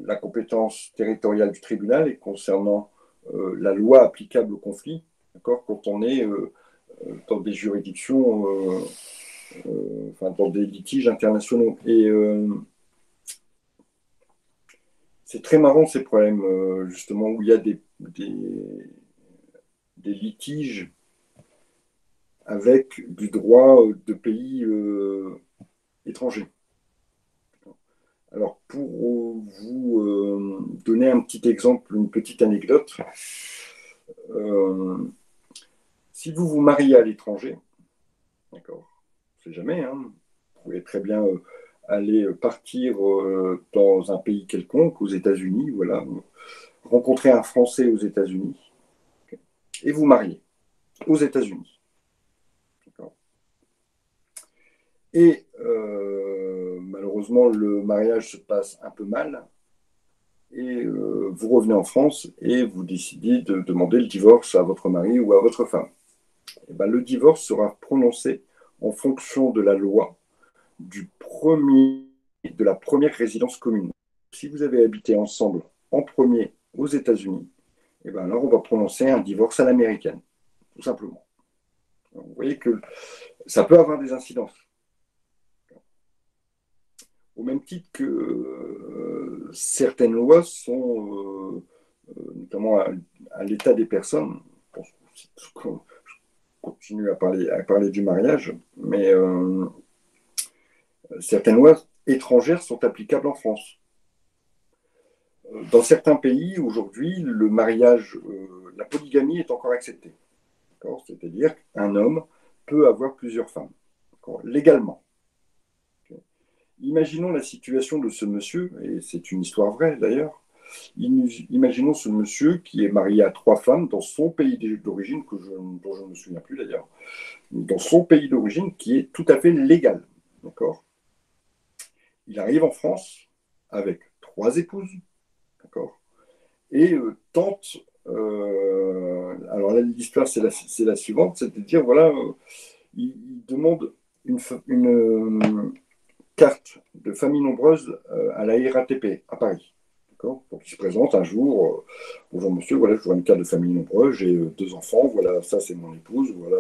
la compétence territoriale du tribunal et concernant la loi applicable au conflit, quand on est dans des juridictions, dans des litiges internationaux. Et c'est très marrant ces problèmes, justement, où il y a des litiges avec du droit de pays étrangers. Alors, pour vous donner un petit exemple, une petite anecdote, si vous vous mariez à l'étranger, d'accord, on ne sait jamais, vous pouvez très bien aller partir dans un pays quelconque, aux États-Unis, voilà, rencontrer un Français aux États-Unis, okay, et vous marier aux États-Unis. Et malheureusement, le mariage se passe un peu mal. Et vous revenez en France et vous décidez de demander le divorce à votre mari ou à votre femme. Et le divorce sera prononcé en fonction de la loi de la première résidence commune. Si vous avez habité ensemble en premier aux États-Unis, et alors on va prononcer un divorce à l'américaine, tout simplement. Donc, vous voyez que ça peut avoir des incidences. Au même titre que certaines lois sont, notamment à l'état des personnes, je continue à parler du mariage, mais certaines lois étrangères sont applicables en France. Dans certains pays, aujourd'hui, le mariage, la polygamie est encore acceptée. C'est-à-dire qu'un homme peut avoir plusieurs femmes, légalement. Imaginons la situation de ce monsieur, et c'est une histoire vraie d'ailleurs. Imaginons ce monsieur qui est marié à 3 femmes dans son pays d'origine, dont je ne me souviens plus d'ailleurs, dans son pays d'origine qui est tout à fait légal. D'accord. Il arrive en France avec 3 épouses, d'accord, et tente. Alors là, l'histoire c'est la suivante, c'est-à-dire voilà, il demande une carte de famille nombreuse à la RATP à Paris. Donc il se présente un jour, bonjour monsieur, voilà, je voudrais une carte de famille nombreuse, j'ai 2 enfants, voilà, ça c'est mon épouse, voilà,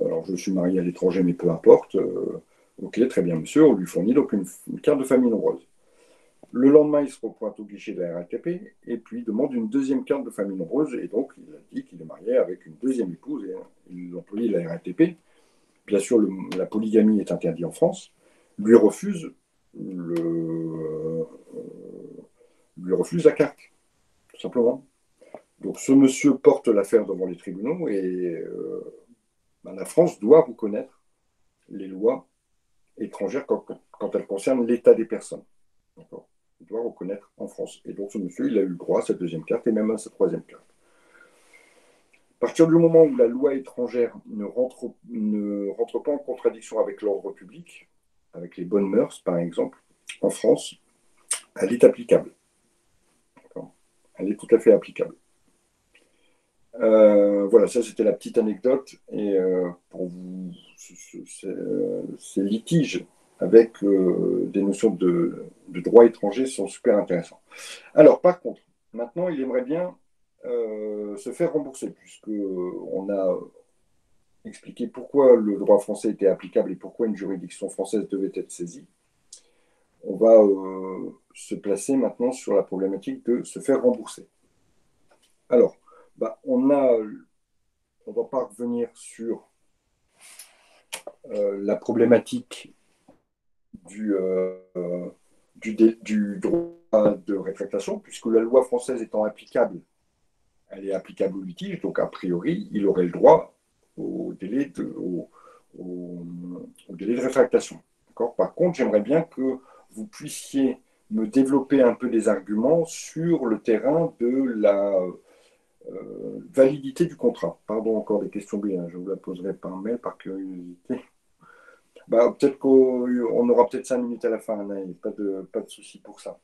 alors je suis marié à l'étranger, mais peu importe. Ok, très bien monsieur, on lui fournit donc une carte de famille nombreuse. Le lendemain, il se repointe au guichet de la RATP et puis demande une deuxième carte de famille nombreuse et donc il a dit qu'il est marié avec une deuxième épouse, et l'employé de la RATP, bien sûr, la polygamie est interdite en France, lui refuse, lui refuse la carte, tout simplement. Donc ce monsieur porte l'affaire devant les tribunaux et la France doit reconnaître les lois étrangères quand elles concernent l'état des personnes. Il doit reconnaître en France. Et donc ce monsieur, il a eu le droit à sa deuxième carte et même à sa troisième carte. À partir du moment où la loi étrangère ne rentre pas en contradiction avec l'ordre public, avec les bonnes mœurs par exemple, en France, elle est applicable. Elle est tout à fait applicable. Voilà, ça c'était la petite anecdote. Et pour vous, ces litiges avec des notions de droit étranger sont super intéressants. Alors, par contre, maintenant, il aimerait bien se faire rembourser, puisqu'on a expliqué pourquoi le droit français était applicable et pourquoi une juridiction française devait être saisie. On va se placer maintenant sur la problématique de se faire rembourser. Alors, on ne va pas revenir sur la problématique du droit de rétractation, puisque la loi française étant applicable, elle est applicable au litige, donc a priori, il aurait le droit au délai de rétractation. Par contre, j'aimerais bien que vous puissiez me développer un peu des arguments sur le terrain de la validité du contrat. Pardon, encore des questions bien, je vous la poserai par mail, par curiosité. Peut-être qu'on aura peut-être 5 minutes à la fin, hein, pas de souci pour ça.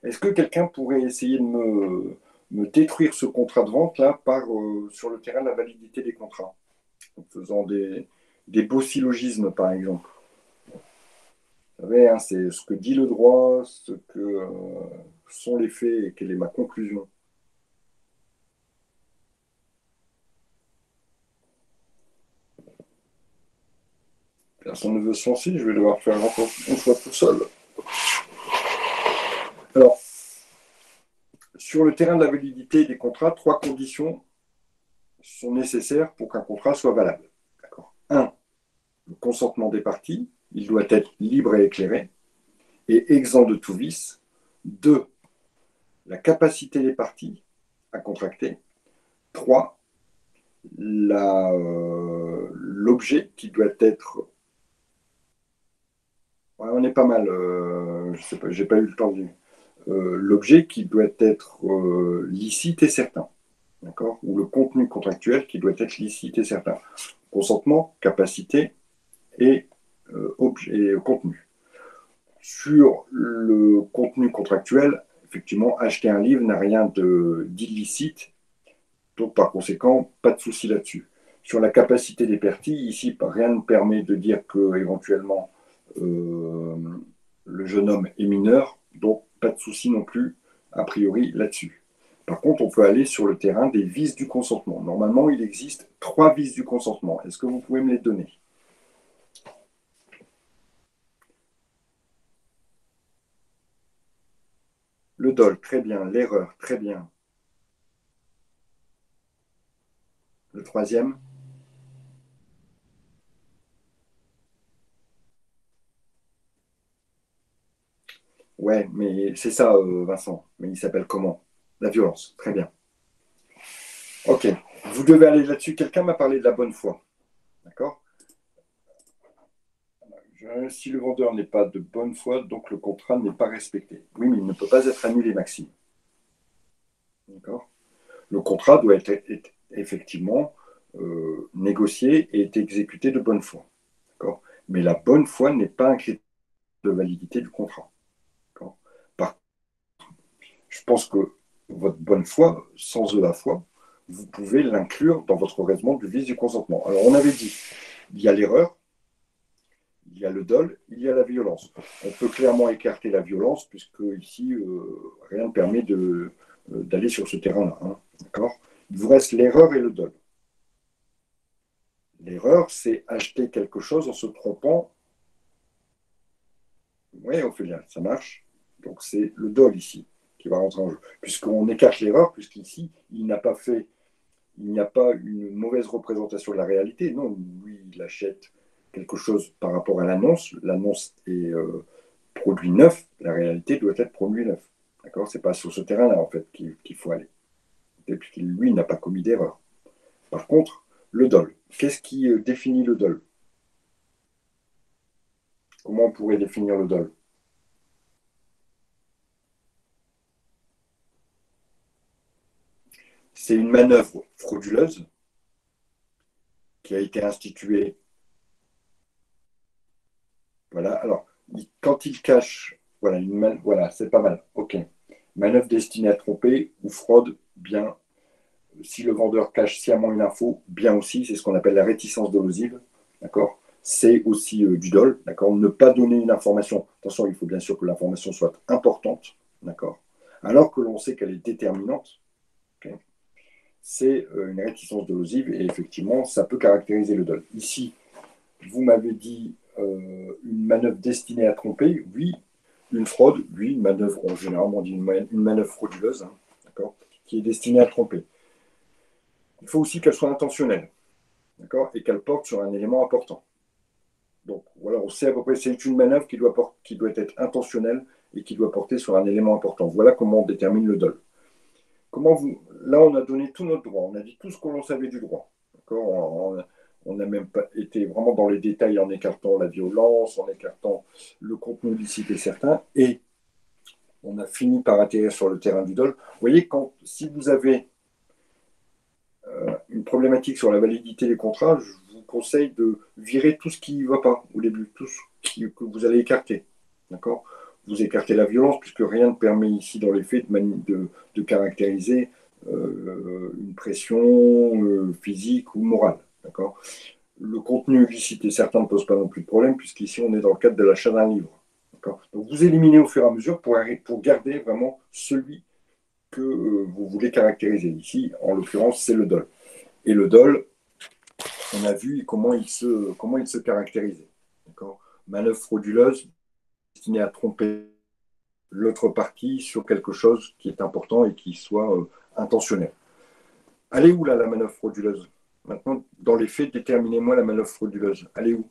Est-ce que quelqu'un pourrait essayer de me détruire ce contrat de vente là sur le terrain de la validité des contrats, en faisant des beaux syllogismes par exemple? Vous savez, hein, c'est ce que dit le droit, ce que sont les faits et quelle est ma conclusion. Personne ne veut se lancer, je vais devoir faire encore une fois tout seul. Alors, sur le terrain de la validité des contrats, 3 conditions sont nécessaires pour qu'un contrat soit valable. 1. Le consentement des parties, il doit être libre et éclairé et exempt de tout vice. 2. La capacité des parties à contracter. 3. L'objet qui doit être... Ouais, on est pas mal, je sais pas, j'ai pas eu le temps de... l'objet qui doit être licite et certain. D'accord? Ou le contenu contractuel qui doit être licite et certain. Consentement, capacité et contenu. Sur le contenu contractuel, effectivement, acheter un livre n'a rien d'illicite, donc par conséquent, pas de souci là-dessus. Sur la capacité des parties, ici, rien ne permet de dire que éventuellement le jeune homme est mineur, donc pas de souci non plus, a priori, là-dessus. Par contre, on peut aller sur le terrain des vices du consentement. Normalement, il existe 3 vices du consentement. Est-ce que vous pouvez me les donner? Le dol, très bien. L'erreur, très bien. Le troisième? Ouais, mais c'est ça, Vincent. Mais il s'appelle comment? La violence, très bien. Ok, vous devez aller là-dessus. Quelqu'un m'a parlé de la bonne foi. D'accord? Si le vendeur n'est pas de bonne foi, donc le contrat n'est pas respecté. Oui, mais il ne peut pas être annulé, Maxime. D'accord? Le contrat doit être effectivement négocié et être exécuté de bonne foi. D'accord? Mais la bonne foi n'est pas un critère de validité du contrat. Je pense que votre bonne foi, sans de la foi, vous pouvez l'inclure dans votre raisonnement du vice du consentement. Alors, on avait dit, il y a l'erreur, il y a le dol, il y a la violence. On peut clairement écarter la violence, puisque ici, rien ne permet d'aller sur ce terrain-là. Hein, d'accord? Il vous reste l'erreur et le dol. L'erreur, c'est acheter quelque chose en se trompant. Oui, Ophélia, ça marche. Donc, c'est le dol ici qui va rentrer en jeu. Puisqu'on écarte l'erreur, puisqu'ici, il n'a pas fait il n'y a pas une mauvaise représentation de la réalité. Non, lui, il achète quelque chose par rapport à l'annonce. L'annonce est produit neuf. La réalité doit être produit neuf. D'accord? C'est pas sur ce terrain-là, en fait, qu'il faut aller. Et puis, lui, n'a pas commis d'erreur. Par contre, le dol. Qu'est-ce qui définit le dol? Comment on pourrait définir le dol? C'est une manœuvre frauduleuse qui a été instituée. Voilà. Alors, quand il cache, voilà, voilà, c'est pas mal. OK. Manœuvre destinée à tromper ou fraude, bien. Si le vendeur cache sciemment une info, bien aussi. C'est ce qu'on appelle la réticence dolosive. D'accord? C'est aussi du dol. D'accord? Ne pas donner une information. Attention, il faut bien sûr que l'information soit importante. D'accord? Alors que l'on sait qu'elle est déterminante. Okay, c'est une réticence dolosive et effectivement, ça peut caractériser le dol. Ici, vous m'avez dit une manœuvre destinée à tromper, oui. Une fraude, oui. Une manœuvre, on généralement dit une manœuvre frauduleuse, hein, d'accord, qui est destinée à tromper. Il faut aussi qu'elle soit intentionnelle, d'accord, et qu'elle porte sur un élément important. Donc voilà, on sait à peu près, c'est une manœuvre qui doit être intentionnelle et qui doit porter sur un élément important. Voilà comment on détermine le dol. Là, on a donné tout notre droit, on a dit tout ce que l'on savait du droit. On n'a même pas été vraiment dans les détails en écartant la violence, en écartant le contenu illicite et certain, et on a fini par atterrir sur le terrain du dol. Vous voyez, si vous avez une problématique sur la validité des contrats, je vous conseille de virer tout ce qui ne va pas au début, tout ce que vous allez écarter. D'accord? Vous écartez la violence, puisque rien ne permet ici, dans les faits, de caractériser une pression physique ou morale. D'accord? Le contenu illicite et certain ne pose pas non plus de problème, puisqu'ici, on est dans le cadre de l'achat d'un livre. D'accord? Donc, vous éliminez au fur et à mesure pour garder vraiment celui que vous voulez caractériser. Ici, en l'occurrence, c'est le dol. Et le dol, on a vu comment il se caractérisait. D'accord? Manœuvre frauduleuse destinée à tromper l'autre partie sur quelque chose qui est important et qui soit intentionnel. Elle est où là la manœuvre frauduleuse? Maintenant, dans les faits, déterminez-moi la manœuvre frauduleuse. Elle est où?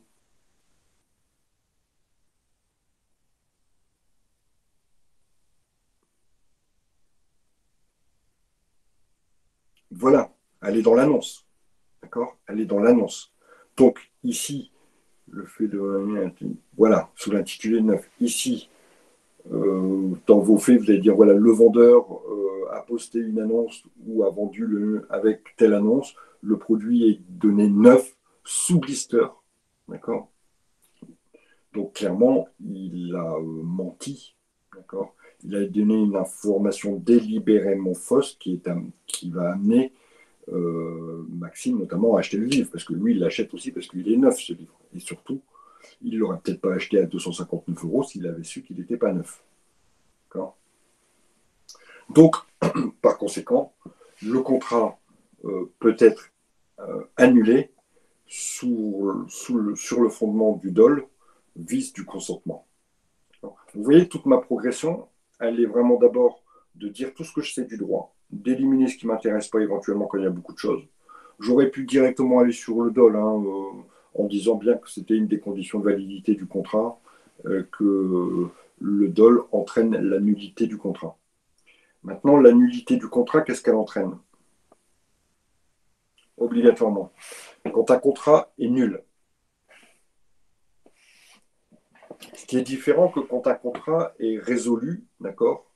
Voilà, elle est dans l'annonce. D'accord? Elle est dans l'annonce. Donc, ici, le fait de. Voilà, sous l'intitulé 9. Ici, dans vos faits, vous allez dire voilà, le vendeur a posté une annonce ou a vendu avec telle annonce. Le produit est donné neuf sous blister. D'accord? Donc, clairement, il a menti. D'accord? Il a donné une information délibérément fausse qui va amener Maxime notamment à acheter le livre, parce que lui, il l'achète aussi parce qu'il est neuf, ce livre. Et surtout, il ne l'aurait peut-être pas acheté à 259 € s'il avait su qu'il n'était pas neuf. D'accord? Donc, par conséquent, le contrat peut être annulé sur le fondement du dol, vice du consentement. Vous voyez, toute ma progression, elle est vraiment d'abord de dire tout ce que je sais du droit, d'éliminer ce qui ne m'intéresse pas éventuellement quand il y a beaucoup de choses. J'aurais pu directement aller sur le dol, hein, en disant bien que c'était une des conditions de validité du contrat, que le dol entraîne la nullité du contrat. Maintenant, la nullité du contrat, qu'est-ce qu'elle entraîne? Obligatoirement. Quand un contrat est nul, ce qui est différent que quand un contrat est résolu, d'accord?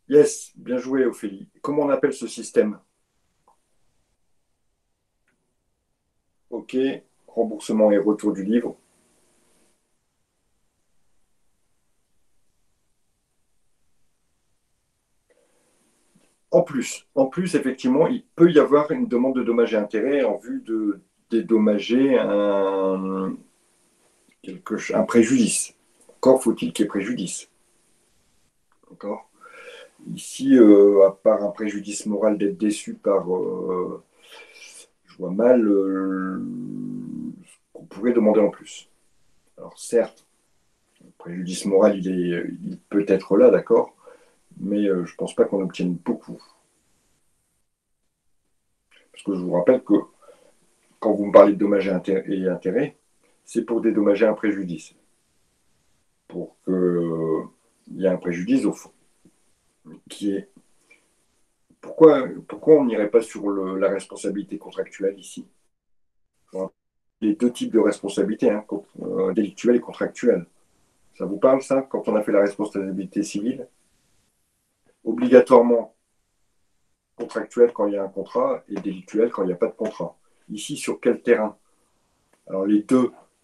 Yes, bien joué Ophélie. Comment on appelle ce système? OK, remboursement et retour du livre. En plus, effectivement, il peut y avoir une demande de dommages et intérêts en vue de dédommager un préjudice. Encore faut-il qu'il y ait préjudice. D'accord? Ici, à part un préjudice moral d'être déçu par. Je vois mal qu'on pourrait demander en plus. Alors, certes, préjudice moral, il peut être là, d'accord, mais je ne pense pas qu'on obtienne beaucoup. Parce que je vous rappelle que quand vous me parlez de dommages et intérêts, c'est pour dédommager un préjudice. Pour qu'il y ait un préjudice au fond. Qui est... Pourquoi on n'irait pas sur la responsabilité contractuelle ici? Les deux types de responsabilités, hein, délictuelle et contractuelle. Ça vous parle, ça, quand on a fait la responsabilité civile? Obligatoirement contractuelle quand il y a un contrat et délictuelle quand il n'y a pas de contrat. Ici, sur quel terrain? Alors,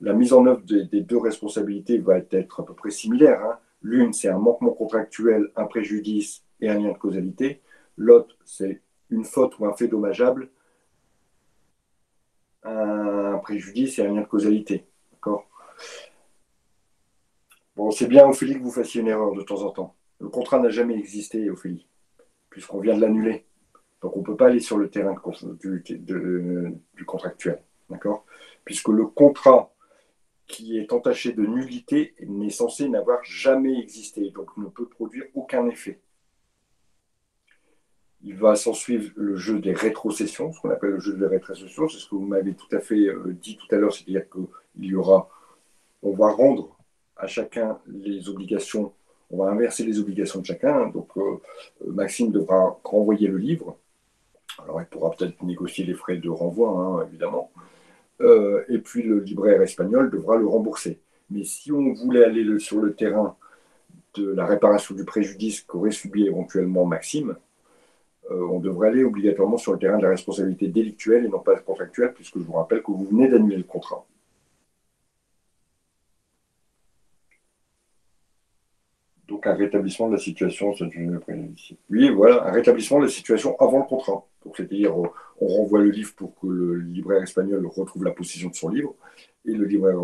la mise en œuvre des deux responsabilités va être à peu près similaire, hein. L'une, c'est un manquement contractuel, un préjudice et un lien de causalité. L'autre, c'est une faute ou un fait dommageable, un préjudice et un lien de causalité. D'accord? Bon, c'est bien, Ophélie, que vous fassiez une erreur de temps en temps. Le contrat n'a jamais existé, Ophélie, puisqu'on vient de l'annuler. Donc, on ne peut pas aller sur le terrain du contractuel. D'accord? Puisque le contrat qui est entaché de nullité n'est censé n'avoir jamais existé, donc ne peut produire aucun effet. Il va s'en suivre le jeu des rétrocessions, ce qu'on appelle le jeu des rétrocessions, c'est ce que vous m'avez tout à fait dit tout à l'heure, c'est-à-dire on va rendre à chacun les obligations, on va inverser les obligations de chacun, donc Maxime devra renvoyer le livre, alors il pourra peut-être négocier les frais de renvoi, hein, évidemment, et puis le libraire espagnol devra le rembourser. Mais si on voulait aller sur le terrain de la réparation du préjudice qu'aurait subi éventuellement Maxime, on devrait aller obligatoirement sur le terrain de la responsabilité délictuelle et non pas contractuelle, puisque je vous rappelle que vous venez d'annuler le contrat. Donc un rétablissement de la situation, oui, voilà, un rétablissement de la situation avant le contrat. Donc c'est-à-dire, on renvoie le livre pour que le libraire espagnol retrouve la possession de son livre, et le libraire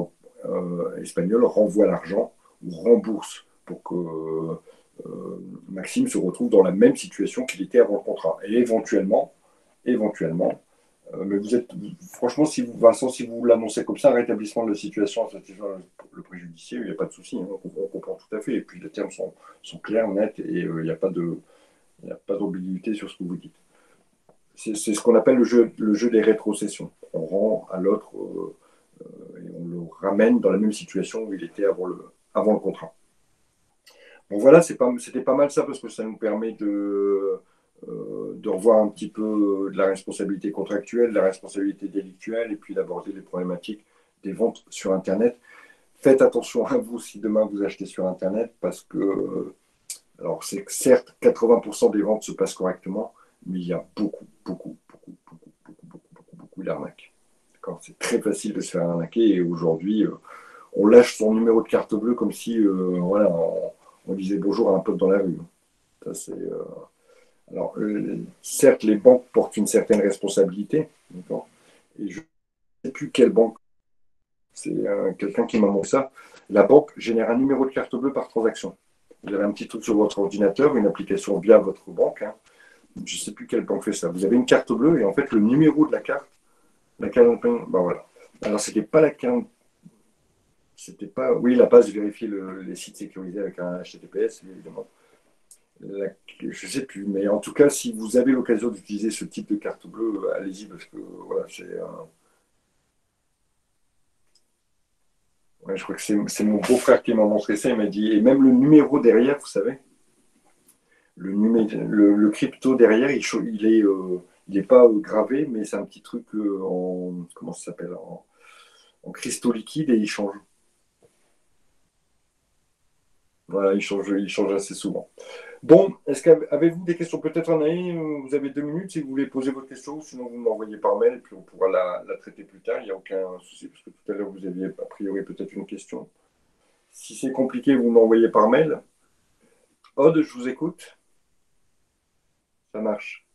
espagnol renvoie l'argent ou rembourse pour que Maxime se retrouve dans la même situation qu'il était avant le contrat. Et éventuellement, mais franchement, Vincent, si vous l'annoncez comme ça, un rétablissement de la situation, le préjudicié, il n'y a pas de souci, hein, on comprend tout à fait. Et puis les termes sont clairs, nets, et il n'y a pas d'ambiguïté sur ce que vous dites. C'est ce qu'on appelle le jeu des rétrocessions. On rend à l'autre et on le ramène dans la même situation où il était avant le contrat. Bon voilà, c'était pas mal ça, parce que ça nous permet de revoir un petit peu de la responsabilité contractuelle, de la responsabilité délictuelle, et puis d'aborder les problématiques des ventes sur Internet. Faites attention à vous si demain vous achetez sur Internet, parce que, alors c'est que certes, 80% des ventes se passent correctement, mais il y a beaucoup d'arnaques. C'est très facile de se faire arnaquer, et aujourd'hui, on lâche son numéro de carte bleue comme si voilà, on disait bonjour à un pote dans la rue. Ça, c'est... Alors, certes, les banques portent une certaine responsabilité, et je ne sais plus quelle banque, c'est quelqu'un qui m'a montré ça. La banque génère un numéro de carte bleue par transaction. Vous avez un petit truc sur votre ordinateur, une application via votre banque. Hein. Je ne sais plus quelle banque fait ça. Vous avez une carte bleue et en fait, le numéro de la carte, ben voilà. Alors, c'était pas la carte. C'était pas. Oui, la base, vérifier les sites sécurisés avec un HTTPS, évidemment. Je ne sais plus, mais en tout cas, si vous avez l'occasion d'utiliser ce type de carte bleue, allez-y, parce que voilà, ouais, je crois que c'est mon beau-frère qui m'a montré ça, il m'a dit, et même le numéro derrière, vous savez, le crypto derrière, il est pas gravé, mais c'est un petit truc comment ça s'appelle, en cristaux liquides, et il change. Voilà, il change assez souvent. Bon, avez-vous des questions? Peut-être en avez, vous avez 2 minutes si vous voulez poser votre question, sinon vous m'envoyez par mail et puis on pourra la traiter plus tard. Il n'y a aucun souci, parce que tout à l'heure vous aviez a priori peut-être une question. Si c'est compliqué, vous m'envoyez par mail. Aude, je vous écoute. Ça marche.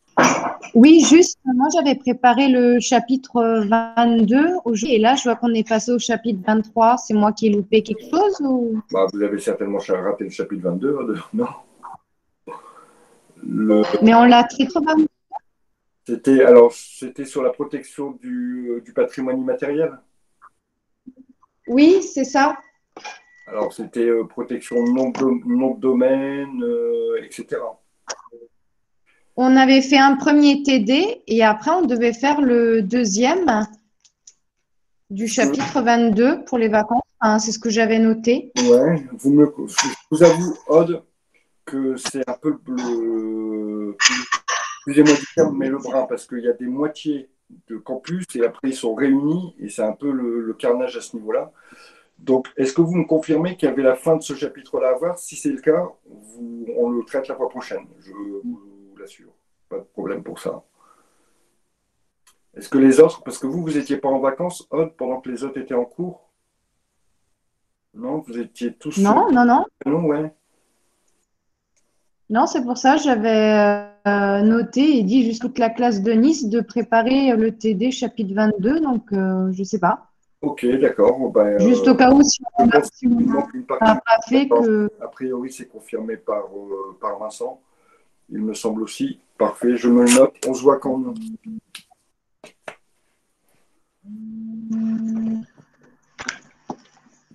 Oui, juste, moi j'avais préparé le chapitre 22 aujourd'hui et là je vois qu'on est passé au chapitre 23. C'est moi qui ai loupé quelque chose ou... Bah, vous avez certainement raté le chapitre 22, Aude, non? Mais on l'a traité. C'était sur la protection du patrimoine immatériel? Oui, c'est ça. Alors, c'était protection de nom de domaine, etc. On avait fait un premier TD et après, on devait faire le deuxième du chapitre 22 pour les vacances. Hein, c'est ce que j'avais noté. Ouais, je vous avoue, Aude, que c'est un peu le, excusez-moi du terme, mais le brin, parce qu'il y a des moitiés de campus et après ils sont réunis et c'est un peu le carnage à ce niveau-là. Donc, est-ce que vous me confirmez qu'il y avait la fin de ce chapitre-là à voir? Si c'est le cas, on le traite la fois prochaine, je vous l'assure. Pas de problème pour ça. Est-ce que les autres, parce que vous n'étiez pas en vacances, Aude, pendant que les autres étaient en cours? Non, vous étiez tous sur Non, non, non. le non, ouais. Non, c'est pour ça que j'avais noté et dit juste toute la classe de Nice de préparer le TD chapitre 22. Donc, je ne sais pas. Ok, d'accord. Bon, ben, Juste au cas où, si je on pense si on qu'il manque une partie. n'a pas fait D'accord. que. A priori, c'est confirmé par Vincent. Il me semble aussi. Parfait, je me le note. On se voit quand.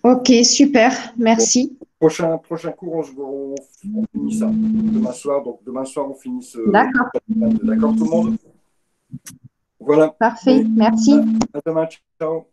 Ok, super. Merci. Prochain cours, on finit ça. Demain soir, donc demain soir, on finit ce. D'accord. D'accord, tout le monde? Voilà. Parfait. Merci. À demain. Ciao.